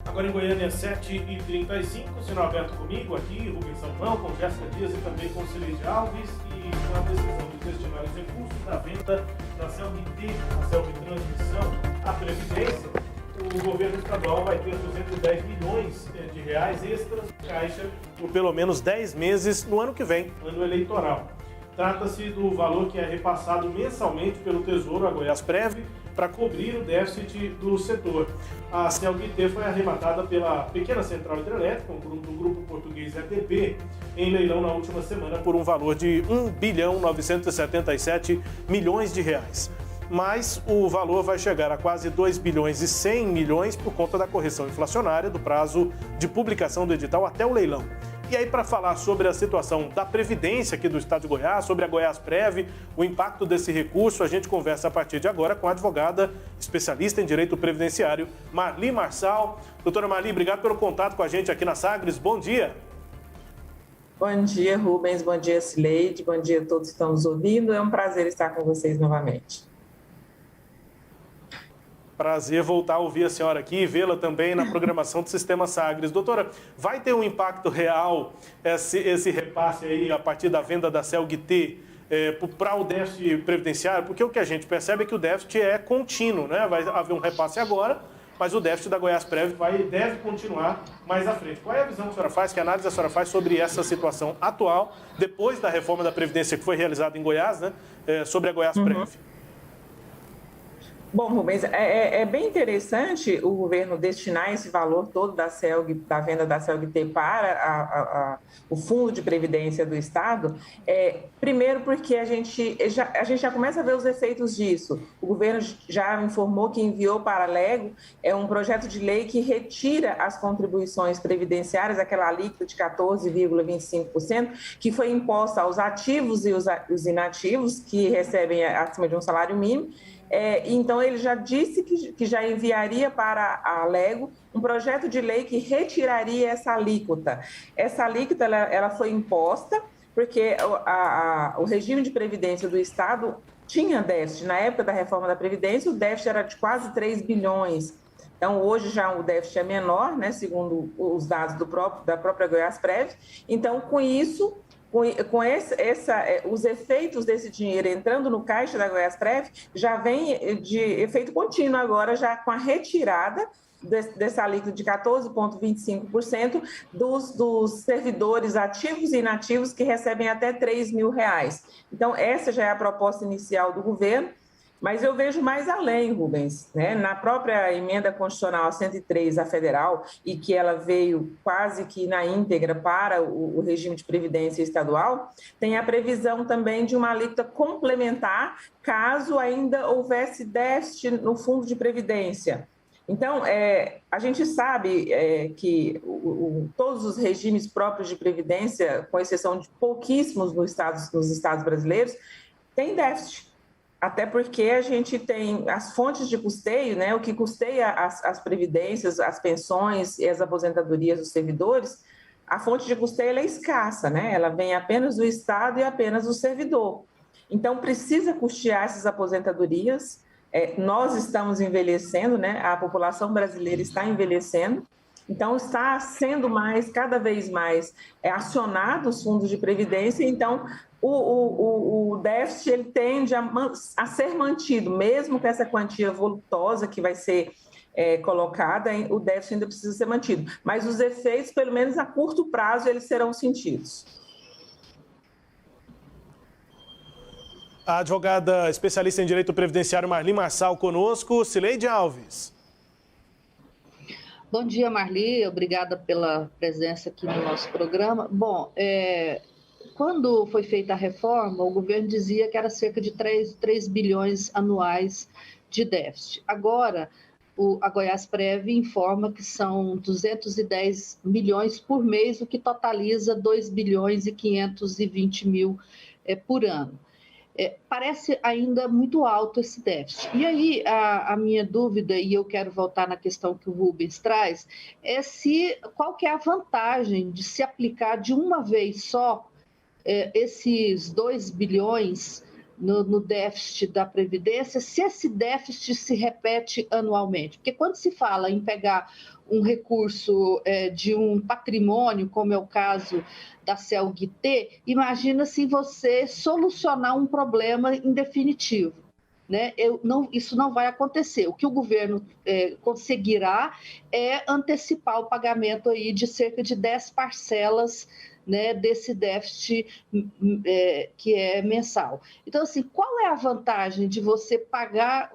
Agora em Goiânia, 7h35, sinal aberto comigo aqui, Rubens Salmão, com Jéssica Dias e também com Cileide Alves, e com a decisão de destinar os recursos da venda da CELG-T, a CELG Transmissão, à Previdência, o governo estadual vai ter 210 milhões de reais extras de caixa por pelo menos 10 meses no ano que vem, ano eleitoral. Trata-se do valor que é repassado mensalmente pelo Tesouro a Goiásprev para cobrir o déficit do setor. A CELG-T foi arrematada pela pequena central hidrelétrica, do grupo português EDP, em leilão na última semana por um valor de 1.977 bilhões de reais. Mas o valor vai chegar a quase 2 bilhões e 100 milhões por conta da correção inflacionária do prazo de publicação do edital até o leilão. E aí, para falar sobre a situação da Previdência aqui do estado de Goiás, sobre a Goiásprev, o impacto desse recurso, a gente conversa a partir de agora com a advogada especialista em direito previdenciário, Marli Marçal. Doutora Marli, obrigado pelo contato com a gente aqui na Sagres. Bom dia. Bom dia, Rubens. Bom dia, Cileide. Bom dia a todos que estão nos ouvindo. É um prazer estar com vocês novamente. Prazer voltar a ouvir a senhora aqui e vê-la também na programação do Sistema Sagres. Doutora, vai ter um impacto real esse repasse aí a partir da venda da CELG-T para o déficit previdenciário? Porque o que a gente percebe é que o déficit é contínuo, né? Vai haver um repasse agora, mas o déficit da Goiásprev deve continuar mais à frente. Qual é a visão que a senhora faz, que análise a senhora faz sobre essa situação atual, depois da reforma da Previdência que foi realizada em Goiás, né? Sobre a Goiásprev? Bom, Rubens, é bem interessante o governo destinar esse valor todo da venda da CELG-T para o Fundo de Previdência do Estado. Primeiro porque a gente já começa a ver os efeitos disso. O governo já informou que enviou para a Lego um projeto de lei que retira as contribuições previdenciárias, aquela alíquota de 14,25%, que foi imposta aos ativos e os inativos que recebem acima de um salário mínimo. Então, ele já disse que já enviaria para a Lego um projeto de lei que retiraria essa alíquota. Essa alíquota ela foi imposta porque o regime de previdência do Estado tinha déficit. Na época da reforma da Previdência, o déficit era de quase 3 bilhões. Então, hoje já o déficit é menor, né, segundo os dados da própria Goiásprev. Então, com isso... os efeitos desse dinheiro entrando no caixa da Goiásprev já vem de efeito contínuo agora, já com a retirada dessa alíquota de 14,25% dos servidores ativos e inativos que recebem até R$3 mil. Então, essa já é a proposta inicial do governo. Mas eu vejo mais além, Rubens, né? Na própria emenda constitucional 103, a federal, e que ela veio quase que na íntegra para o regime de previdência estadual, tem a previsão também de uma alíquota complementar caso ainda houvesse déficit no fundo de previdência. Então, a gente sabe que todos os regimes próprios de previdência, com exceção de pouquíssimos nos estados brasileiros, têm déficit. Até porque a gente tem as fontes de custeio, né, o que custeia as previdências, as pensões e as aposentadorias dos servidores, a fonte de custeio ela é escassa, né? Ela vem apenas do Estado e apenas do servidor. Então, precisa custear essas aposentadorias. Nós estamos envelhecendo, né? A população brasileira está envelhecendo. Então, está sendo cada vez mais acionado os fundos de previdência. Então, o déficit ele tende a ser mantido, mesmo com essa quantia voluptuosa que vai ser colocada, o déficit ainda precisa ser mantido. Mas os efeitos, pelo menos a curto prazo, eles serão sentidos. A advogada especialista em direito previdenciário Marli Marçal conosco. Cileide Alves. Bom dia, Marli. Obrigada pela presença aqui no nosso programa. Bom, quando foi feita a reforma, o governo dizia que era cerca de 3 bilhões anuais de déficit. Agora, a Goiásprev informa que são 210 milhões por mês, o que totaliza 2 bilhões e 520 mil por ano. Parece ainda muito alto esse déficit. E aí, a minha dúvida, e eu quero voltar na questão que o Rubens traz, é qual que é a vantagem de se aplicar de uma vez só esses 2 bilhões no déficit da Previdência, se esse déficit se repete anualmente. Porque quando se fala em pegar um recurso de um patrimônio, como é o caso da CELG-T, imagina-se você solucionar um problema em definitivo. Né? Isso não vai acontecer. O que o governo conseguirá é antecipar o pagamento aí de cerca de 10 parcelas, né, desse déficit que é mensal. Então, assim, qual é a vantagem de você pagar,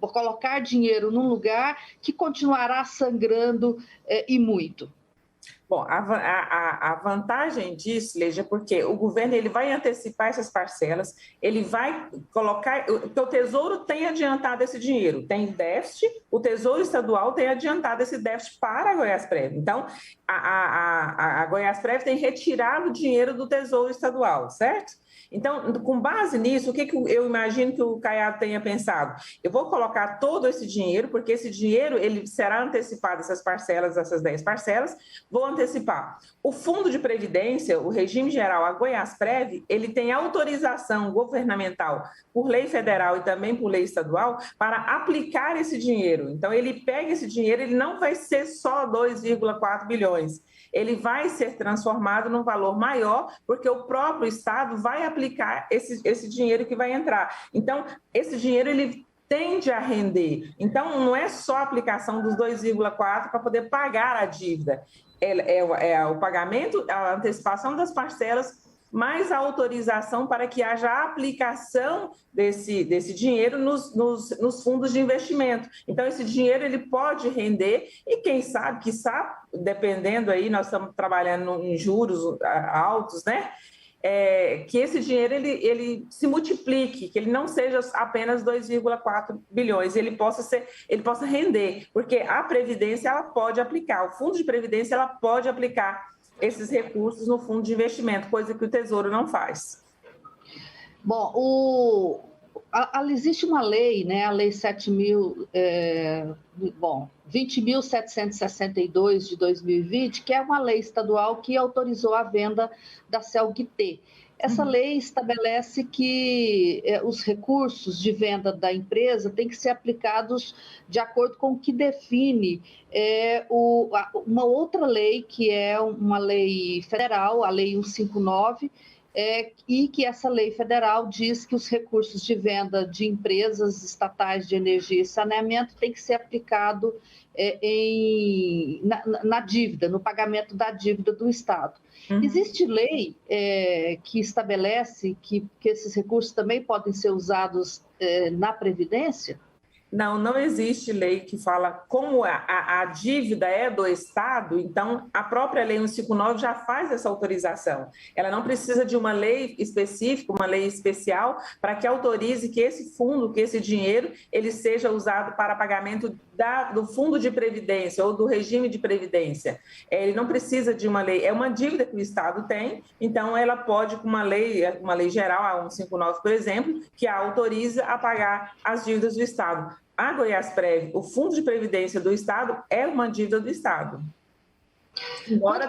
colocar dinheiro num lugar que continuará sangrando e muito? Bom, a vantagem disso, Legia, porque o governo ele vai antecipar essas parcelas, ele vai colocar, porque o Tesouro tem adiantado esse dinheiro, tem déficit, o Tesouro Estadual tem adiantado esse déficit para a Goiásprev. Então, a Goiásprev tem retirado o dinheiro do Tesouro Estadual, certo? Então, com base nisso, o que eu imagino que o Caiado tenha pensado? Eu vou colocar todo esse dinheiro, porque esse dinheiro ele será antecipado, essas parcelas, essas 10 parcelas, vou antecipar. O Fundo de Previdência, o regime geral, a Goiásprev, ele tem autorização governamental por lei federal e também por lei estadual para aplicar esse dinheiro. Então, ele pega esse dinheiro, ele não vai ser só 2,4 bilhões. Ele vai ser transformado num valor maior, porque o próprio Estado vai aplicar esse dinheiro que vai entrar. Então, esse dinheiro, ele tende a render. Então, não é só a aplicação dos 2,4 para poder pagar a dívida. É o pagamento, a antecipação das parcelas, mais a autorização para que haja a aplicação desse dinheiro nos fundos de investimento. Então, esse dinheiro ele pode render e quem sabe, dependendo aí, nós estamos trabalhando em juros altos, né? Que esse dinheiro ele se multiplique, que ele não seja apenas 2,4 bilhões, ele possa render, porque a Previdência ela pode aplicar, o Fundo de Previdência ela pode aplicar esses recursos no fundo de investimento, coisa que o Tesouro não faz. Bom, existe uma lei, né, a Lei 20.762 de 2020, que é uma lei estadual que autorizou a venda da CELG-T. Essa lei estabelece que os recursos de venda da empresa têm que ser aplicados de acordo com o que define uma outra lei, que é uma lei federal, a Lei 159, e que essa lei federal diz que os recursos de venda de empresas estatais de energia e saneamento têm que ser aplicado na dívida, no pagamento da dívida do Estado. Existe lei que estabelece que esses recursos também podem ser usados na Previdência? Não existe lei que fala como a dívida é do Estado, então a própria Lei 159 já faz essa autorização. Ela não precisa de uma lei específica, uma lei especial, para que autorize que esse fundo, que esse dinheiro, ele seja usado para pagamento do fundo de previdência ou do regime de previdência. Ele não precisa de uma lei, é uma dívida que o Estado tem, então ela pode, com uma lei geral, a 159, por exemplo, que a autoriza a pagar as dívidas do Estado. A Goiásprev, o Fundo de Previdência do Estado, é uma dívida do Estado. Embora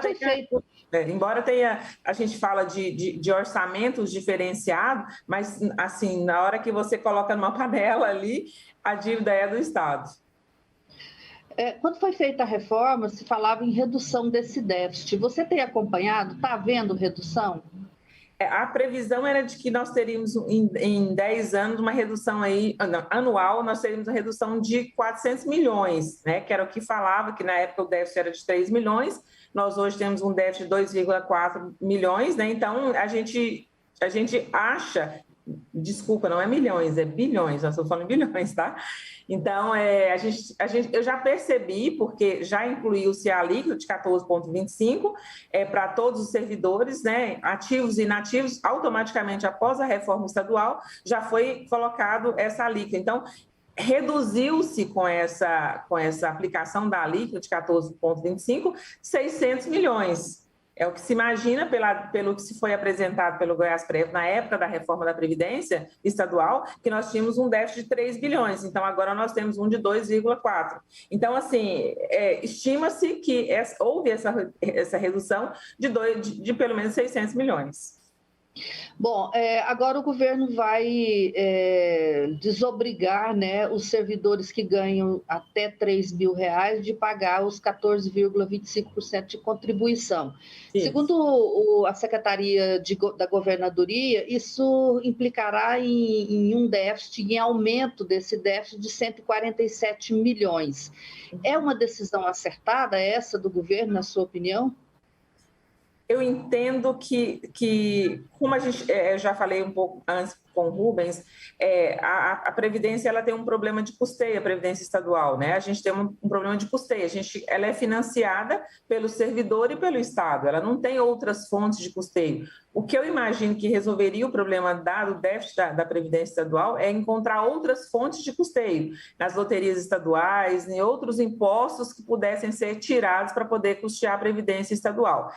tenha, a gente fala de orçamentos diferenciados, mas assim, na hora que você coloca numa panela ali, a dívida é do Estado. Quando foi feita a reforma, se falava em redução desse déficit. Você tem acompanhado? Está havendo redução? A previsão era de que nós teríamos em 10 anos uma redução aí, anual, nós teríamos uma redução de 400 milhões, né? Que era o que falava, que na época o déficit era de 3 milhões, nós hoje temos um déficit de 2,4 milhões, né? Então, a gente acha, desculpa, não é milhões, é bilhões, nós estamos falando em bilhões, tá? Então, eu já percebi, porque já incluiu-se a alíquota de 14,25 para todos os servidores, né, ativos e inativos, automaticamente após a reforma estadual, já foi colocado essa alíquota. Então, reduziu-se com essa aplicação da alíquota de 14,25, 600 milhões. É o que se imagina pelo que se foi apresentado pelo Goiásprev na época da reforma da Previdência estadual, que nós tínhamos um déficit de 3 bilhões, então agora nós temos um de 2,4. Então, assim, estima-se que houve essa redução de pelo menos 600 milhões. Bom, agora o governo vai desobrigar, né, os servidores que ganham até R$ 3.000 de pagar os 14,25% de contribuição. Isso. Segundo a Secretaria da Governadoria, isso implicará em um déficit, em aumento desse déficit de 147 milhões. É uma decisão acertada essa do governo, na sua opinião? Eu entendo que como a gente já falei um pouco antes com o Rubens, a Previdência ela tem um problema de custeio, a Previdência Estadual, né? A gente tem um problema de custeio, ela é financiada pelo servidor e pelo Estado, ela não tem outras fontes de custeio. O que eu imagino que resolveria o problema do déficit da Previdência Estadual é encontrar outras fontes de custeio, nas loterias estaduais, em outros impostos que pudessem ser tirados para poder custear a Previdência Estadual.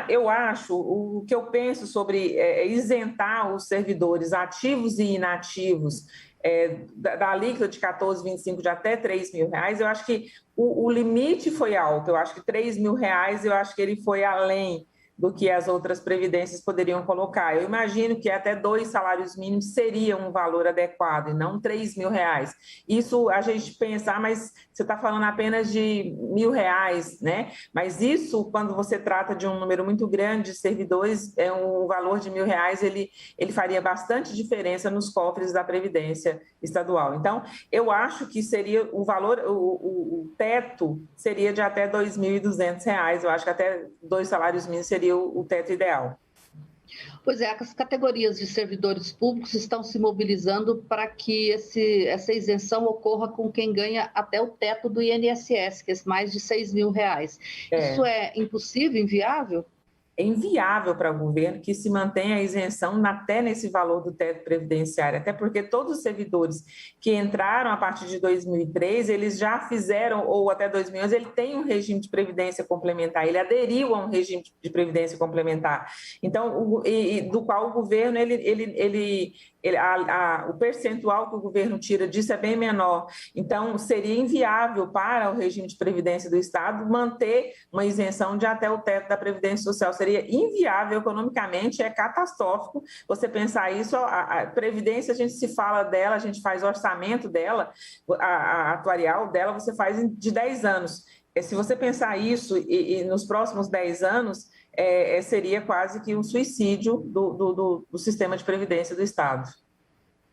Eu acho, o que eu penso sobre isentar os servidores ativos e inativos da alíquota de 14,25 de até R$3.000, eu acho que o limite foi alto, eu acho que R$3.000, eu acho que ele foi além do que as outras previdências poderiam colocar. Eu imagino que até 2 salários mínimos seria um valor adequado, e não R$3.000. Isso a gente pensa, mas você está falando apenas de R$1.000, né? Mas isso, quando você trata de um número muito grande de servidores, um valor de R$1.000, ele faria bastante diferença nos cofres da Previdência Estadual. Então, eu acho que seria o valor, o teto seria de até R$2.200. Eu acho que até 2 salários mínimos seria o teto ideal. Pois é, as categorias de servidores públicos estão se mobilizando para que essa isenção ocorra com quem ganha até o teto do INSS, que é mais de R$6.000. Isso é impossível, inviável? É inviável para o governo que se mantenha a isenção até nesse valor do teto previdenciário, até porque todos os servidores que entraram a partir de 2003, eles já fizeram, ou até 2011, ele tem um regime de previdência complementar, ele aderiu a um regime de previdência complementar, então, do qual o governo, o percentual que o governo tira disso é bem menor, então seria inviável para o regime de previdência do Estado manter uma isenção de até o teto da Previdência Social, seria inviável economicamente, é catastrófico você pensar isso. A Previdência, a gente se fala dela, a gente faz orçamento dela, a atuarial dela, você faz de 10 anos. Se você pensar isso e nos próximos 10 anos, seria quase que um suicídio do sistema de previdência do Estado.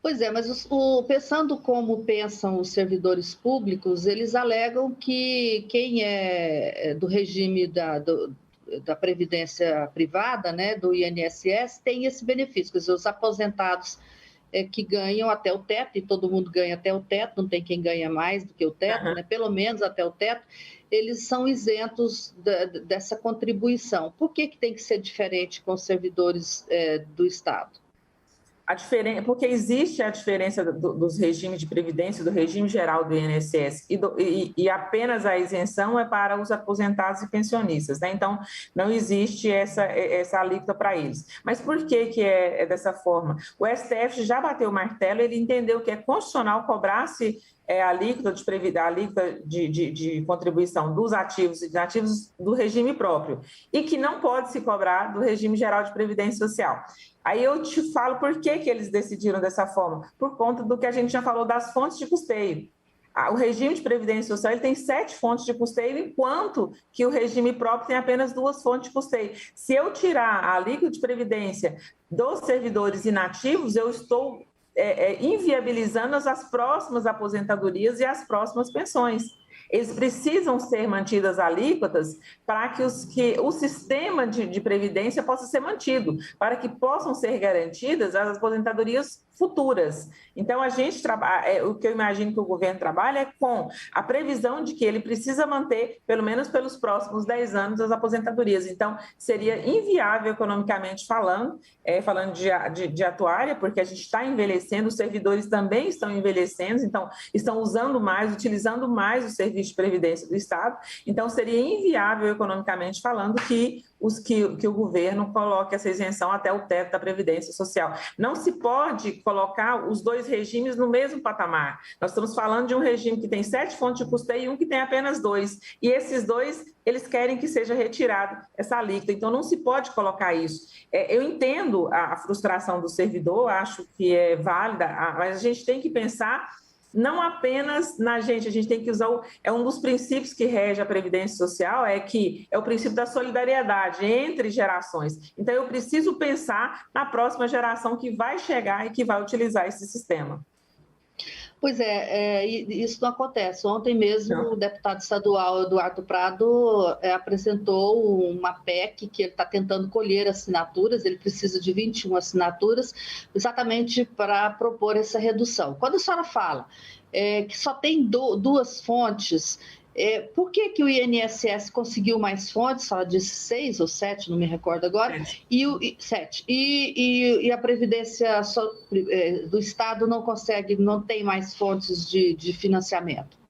Pois é, mas pensando como pensam os servidores públicos, eles alegam que quem é do regime da previdência privada, né, do INSS, tem esse benefício, quer dizer, os aposentados que ganham até o teto, e todo mundo ganha até o teto, não tem quem ganha mais do que o teto, né, pelo menos até o teto, eles são isentos dessa contribuição. Por que tem que ser diferente com os servidores do Estado? Porque existe a diferença dos regimes de previdência, do regime geral do INSS, e apenas a isenção é para os aposentados e pensionistas, né? Então, não existe essa alíquota para eles. Mas por que é dessa forma? O STF já bateu o martelo, ele entendeu que é constitucional cobrar-se a alíquota de contribuição dos ativos e inativos do regime próprio, e que não pode se cobrar do regime geral de previdência social. Aí eu te falo por que eles decidiram dessa forma, por conta do que a gente já falou das fontes de custeio. O regime de previdência social ele tem 7 fontes de custeio, enquanto que o regime próprio tem apenas 2 fontes de custeio. Se eu tirar a alíquota de previdência dos servidores inativos, eu estou inviabilizando as próximas aposentadorias e as próximas pensões. Eles precisam ser mantidas alíquotas para que o sistema de previdência possa ser mantido, para que possam ser garantidas as aposentadorias futuras. Então, a gente trabalha, o que eu imagino que o governo trabalha é com a previsão de que ele precisa manter, pelo menos pelos próximos 10 anos, as aposentadorias. Então, seria inviável economicamente falando de atuária, porque a gente está envelhecendo, os servidores também estão envelhecendo, então, estão utilizando mais o serviço de previdência do Estado. Então, seria inviável economicamente falando que que o governo coloque essa isenção até o teto da Previdência Social. Não se pode colocar os dois regimes no mesmo patamar. Nós estamos falando de um regime que tem 7 fontes de custeio e um que tem apenas 2. E esses 2, eles querem que seja retirado essa alíquota. Então, não se pode colocar isso. Eu entendo a frustração do servidor, acho que é válida, mas a gente tem que pensar não apenas na gente, a gente tem que usar, um dos princípios que rege a Previdência Social é o princípio da solidariedade entre gerações. Então, eu preciso pensar na próxima geração que vai chegar e que vai utilizar esse sistema. Pois isso não acontece. Ontem mesmo o deputado estadual Eduardo Prado apresentou uma PEC que ele está tentando colher assinaturas, ele precisa de 21 assinaturas, exatamente para propor essa redução. Quando a senhora fala que só tem 2 fontes, por que o INSS conseguiu mais fontes? Ela disse 6 ou 7, não me recordo agora, 7. E a Previdência do Estado não consegue, não tem mais fontes de financiamento?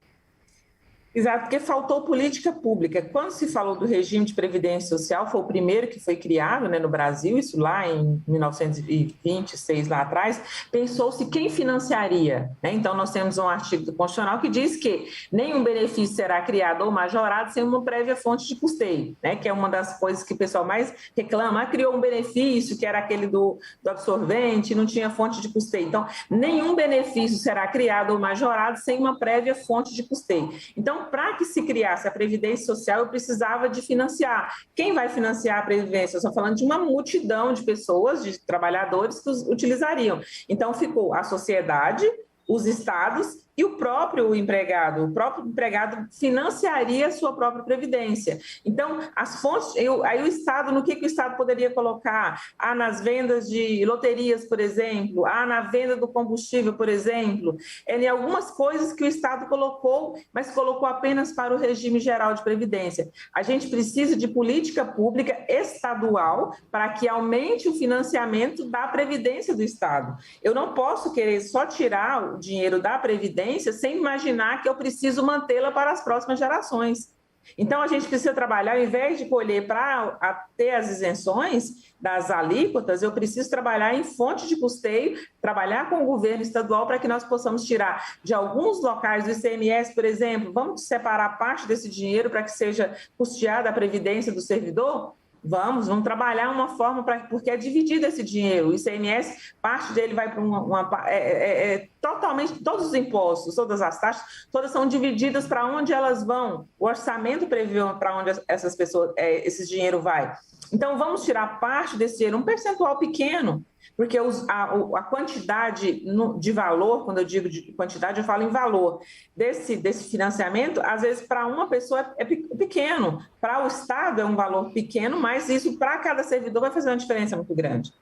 Exato, porque faltou política pública. Quando se falou do regime de previdência social, foi o primeiro que foi criado, né, no Brasil, isso lá em 1926, lá atrás, pensou-se quem financiaria, né? Então, nós temos um artigo do Constitucional que diz que nenhum benefício será criado ou majorado sem uma prévia fonte de custeio, né, que é uma das coisas que o pessoal mais reclama. Criou um benefício, que era aquele do absorvente, não tinha fonte de custeio. Então, nenhum benefício será criado ou majorado sem uma prévia fonte de custeio. Então, para que se criasse a Previdência Social, eu precisava de financiar. Quem vai financiar a Previdência? Eu estou falando de uma multidão de pessoas, de trabalhadores que utilizariam. Então, ficou a sociedade, os estados e o próprio empregado. O próprio empregado financiaria a sua própria previdência. Então, as fontes... Aí o Estado, no que o Estado poderia colocar? Nas vendas de loterias, por exemplo, na venda do combustível, por exemplo. Em algumas coisas que o Estado colocou, mas colocou apenas para o regime geral de previdência. A gente precisa de política pública estadual para que aumente o financiamento da previdência do Estado. Eu não posso querer só tirar o dinheiro da previdência sem imaginar que eu preciso mantê-la para as próximas gerações. Então, a gente precisa trabalhar, ao invés de colher para ter as isenções das alíquotas, eu preciso trabalhar em fonte de custeio, trabalhar com o governo estadual para que nós possamos tirar de alguns locais do ICMS, por exemplo, vamos separar parte desse dinheiro para que seja custeada a previdência do servidor? Vamos trabalhar uma forma porque é dividido esse dinheiro. O ICMS, parte dele vai para totalmente, todos os impostos, todas as taxas, todas são divididas para onde elas vão. O orçamento prevê para onde essas pessoas, esse dinheiro vai. Então, vamos tirar parte desse dinheiro, um percentual pequeno, porque a quantidade de valor, quando eu digo de quantidade, eu falo em valor, desse financiamento, às vezes para uma pessoa é pequeno, para o Estado é um valor pequeno, mas isso para cada servidor vai fazer uma diferença muito grande.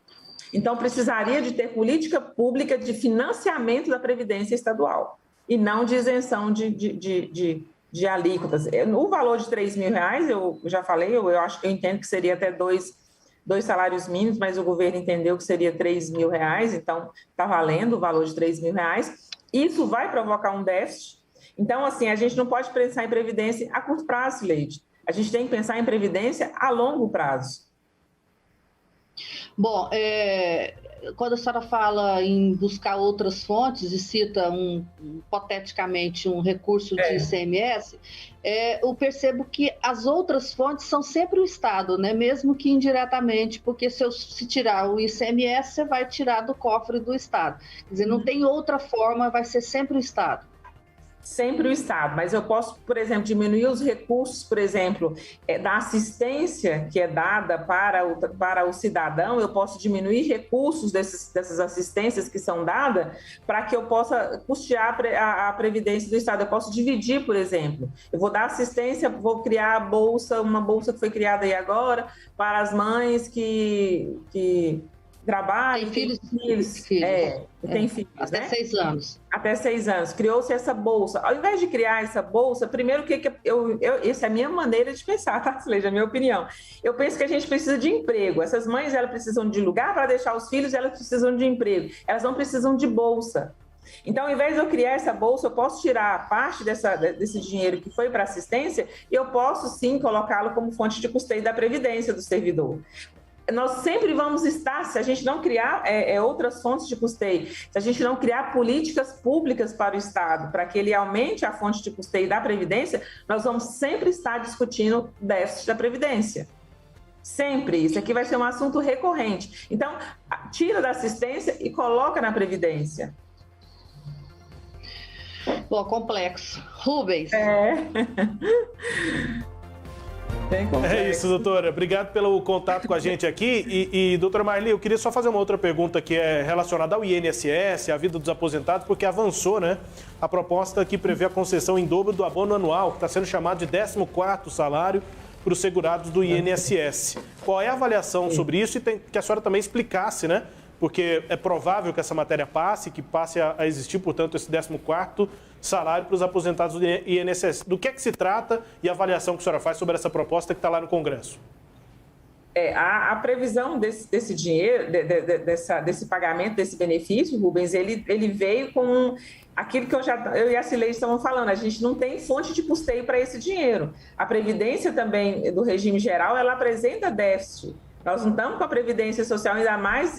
Então, precisaria de ter política pública de financiamento da Previdência Estadual e não de isenção de alíquotas. O valor de R$3.000, eu já falei, eu entendo que seria até dois salários mínimos, mas o governo entendeu que seria R$3.000, então está valendo o valor de R$3.000. Isso vai provocar um déficit. Então, assim, a gente não pode pensar em previdência a curto prazo, Leide. A gente tem que pensar em previdência a longo prazo. Bom, quando a senhora fala em buscar outras fontes e cita hipoteticamente um recurso de ICMS, eu percebo que as outras fontes são sempre o Estado, né? Mesmo que indiretamente, porque se tirar o ICMS, você vai tirar do cofre do Estado. Quer dizer, não tem outra forma, vai ser sempre o Estado. Sempre o Estado, mas eu posso, por exemplo, diminuir os recursos, por exemplo, da assistência que é dada para o cidadão, eu posso diminuir recursos dessas assistências que são dadas para que eu possa custear a previdência do Estado. Eu posso dividir, por exemplo, eu vou dar assistência, vou criar uma bolsa que foi criada aí agora para as mães que trabalham, tem filhos. Tem filhos, até 6 anos. Até 6 anos. Criou-se essa bolsa. Ao invés de criar essa bolsa, primeiro, essa é a minha maneira de pensar, tá, Cileide? É a minha opinião. Eu penso que a gente precisa de emprego. Essas mães, elas precisam de lugar para deixar os filhos, elas precisam de emprego. Elas não precisam de bolsa. Então, ao invés de eu criar essa bolsa, eu posso tirar parte desse dinheiro que foi para assistência e eu posso, sim, colocá-lo como fonte de custeio da Previdência do servidor. Nós sempre vamos estar, se a gente não criar outras fontes de custeio, se a gente não criar políticas públicas para o Estado, para que ele aumente a fonte de custeio da Previdência, nós vamos sempre estar discutindo o déficit da Previdência. Sempre. Isso aqui vai ser um assunto recorrente. Então, tira da assistência e coloca na Previdência. Bom, complexo. Rubens. É isso, doutora. Obrigado pelo contato com a gente aqui. E doutora Marli, eu queria só fazer uma outra pergunta que é relacionada ao INSS, à vida dos aposentados, porque avançou, né, a proposta que prevê a concessão em dobro do abono anual, que está sendo chamado de 14º salário para os segurados do INSS. Qual é a avaliação sobre isso e que a senhora também explicasse, né? Porque é provável que essa matéria passe, que passe a existir, portanto, esse 14º salário para os aposentados do INSS. Do que é que se trata e a avaliação que a senhora faz sobre essa proposta que está lá no Congresso? A previsão desse dinheiro, desse pagamento, desse benefício, Rubens, ele veio com aquilo que eu e a Cileide estavam falando, a gente não tem fonte de custeio para esse dinheiro. A Previdência também, do regime geral, ela apresenta déficit. Nós não estamos com a Previdência Social, ainda mais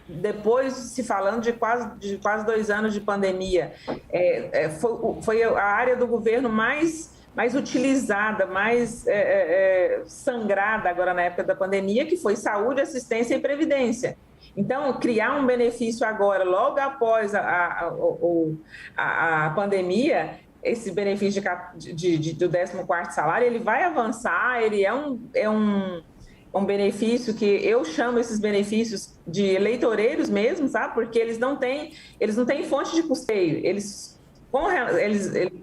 depois se falando de quase 2 anos de pandemia. Foi a área do governo mais utilizada, mais sangrada agora na época da pandemia, que foi saúde, assistência e previdência. Então, criar um benefício agora, logo após a pandemia, esse benefício do 14º salário, ele vai avançar, ele é um benefício que eu chamo esses benefícios de eleitoreiros mesmo, sabe? Porque eles não têm fonte de custeio.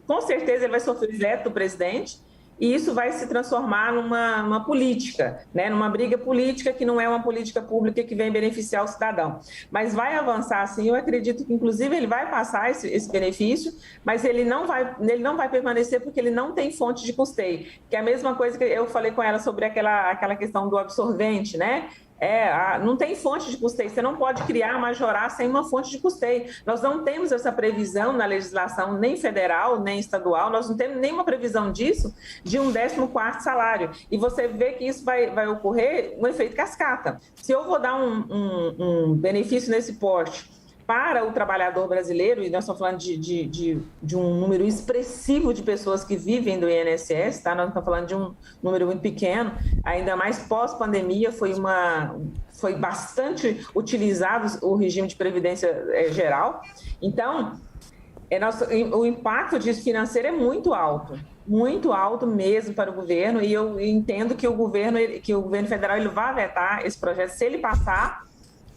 Com certeza ele vai sofrer veto do presidente e isso vai se transformar numa política, né? Numa briga política que não é uma política pública que vem beneficiar o cidadão. Mas vai avançar sim, eu acredito que inclusive ele vai passar esse benefício, mas ele não vai permanecer porque ele não tem fonte de custeio, que é a mesma coisa que eu falei com ela sobre aquela questão do absorvente, né? Não tem fonte de custeio, você não pode criar majorá sem uma fonte de custeio. Nós não temos essa previsão na legislação nem federal, nem estadual, nós não temos nenhuma previsão disso, de um 14º salário. E você vê que isso vai ocorrer um efeito cascata. Se eu vou dar um benefício nesse porte para o trabalhador brasileiro, e nós estamos falando de um número expressivo de pessoas que vivem do INSS, tá? Nós estamos falando de um número muito pequeno, ainda mais pós-pandemia, foi bastante utilizado o regime de previdência geral. Então, o impacto disso financeiro é muito alto mesmo para o governo, e eu entendo que o governo federal ele vai vetar esse projeto. Se ele passar,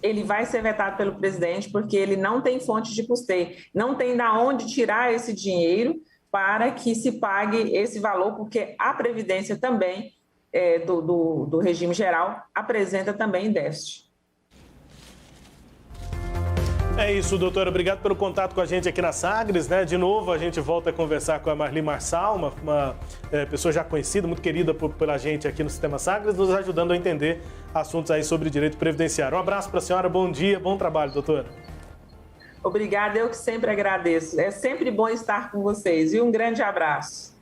ele vai ser vetado pelo presidente, porque ele não tem fonte de custeio, não tem de onde tirar esse dinheiro para que se pague esse valor, porque a Previdência também, do regime geral, apresenta também déficit. É isso, doutora. Obrigado pelo contato com a gente aqui na Sagres, né? De novo, a gente volta a conversar com a Marli Marçal, uma pessoa já conhecida, muito querida pela gente aqui no Sistema Sagres, nos ajudando a entender assuntos aí sobre direito previdenciário. Um abraço para a senhora, bom dia, bom trabalho, doutora. Obrigada, eu que sempre agradeço. É sempre bom estar com vocês e um grande abraço.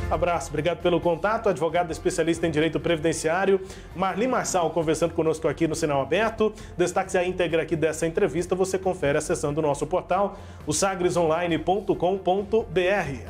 Abraço, obrigado pelo contato. Advogada especialista em direito previdenciário, Marli Marçal, conversando conosco aqui no Sinal Aberto. Destaque a íntegra aqui dessa entrevista, você confere acessando o nosso portal, o sagresonline.com.br.